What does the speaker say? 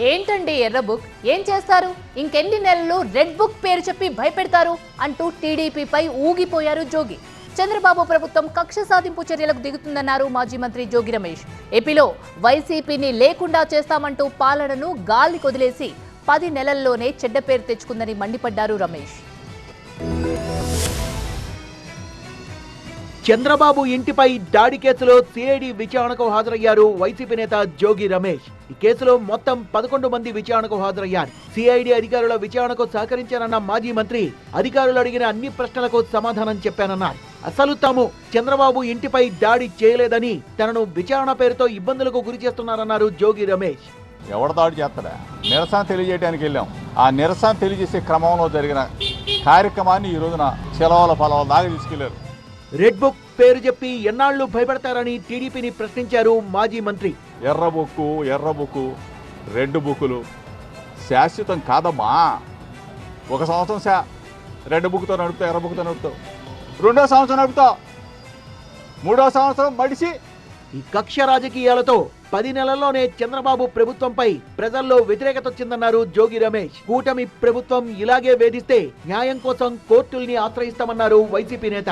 ఏంటండి ఎర్ర బుక్? ఏం చేస్తారు? ఇంకెన్ని నెలలు రెడ్ బుక్ పేరు చెప్పి భయపెడతారు అంటూ టీడీపీపై ఊగిపోయారు జోగి. చంద్రబాబు ప్రభుత్వం కక్ష సాధింపు చర్యలకు దిగుతుందన్నారు మాజీ మంత్రి జోగి రమేష్. ఏపీలో వైసీపీని లేకుండా చేస్తామంటూ పాలనను గాలి కొదిలేసి 10 నెలల్లోనే చెడ్డ పేరు తెచ్చుకుందని మండిపడ్డారు రమేష్. చంద్రబాబు ఇంటిపై దాడి కేసులో సిఐడి విచారణకు హాజరయ్యారు వైసీపీ నేత జోగి రమేష్. ఈ కేసులో మొత్తం 11 మంది విచారణకు హాజరయ్యారు. సిఐడి అధికారుల విచారణకు సహకరించారన్న మాజీ మంత్రి అధికారులు అడిగిన అన్ని ప్రశ్నలకు సమాధానం చెప్పానన్నారు. అసలు తాము చంద్రబాబు ఇంటిపై దాడి చేయలేదని, తనను విచారణ పేరుతో ఇబ్బందులకు గురి చేస్తున్నారన్నారు జోగి రమేష్. ఎవడ దాడి చేస్తాడా? నిరసన తెలియజేయడానికి వెళ్ళాం. ఆ నిరసన తెలియజేసే క్రమంలో జరిగిన కార్యక్రమాన్ని ఈ రోజున చెలవల పొలవల దాకా తీసుకెళ్లారు. రెడ్ బుక్ పేరు చెప్పి ఎన్నాళ్లు భయపడతారని టీడీపీని ప్రశ్నించారు మాజీ మంత్రి. ఎర్ర బుక్కు రెడ్ బుక్కులు శాశ్వతం కాదమ్మా. 1 సంవత్సరం రెడ్ బుక్తో నడుపుతావు, ఎర్ర బుక్తో నడుపుతావు, 2వ సంవత్సరం నడుపుతావు, 3వ సంవత్సరం మడిసి. ఈ కక్ష రాజకీయాలతో 10 నెలల్లోనే చంద్రబాబు ప్రభుత్వంపై ప్రజల్లో వ్యతిరేకత వచ్చిందన్నారు జోగి రమేష్. కూటమి ప్రభుత్వం ఇలాగే వేధిస్తే న్యాయం కోసం కోర్టుల్ని ఆశ్రయిస్తామన్నారు వైసీపీ నేత.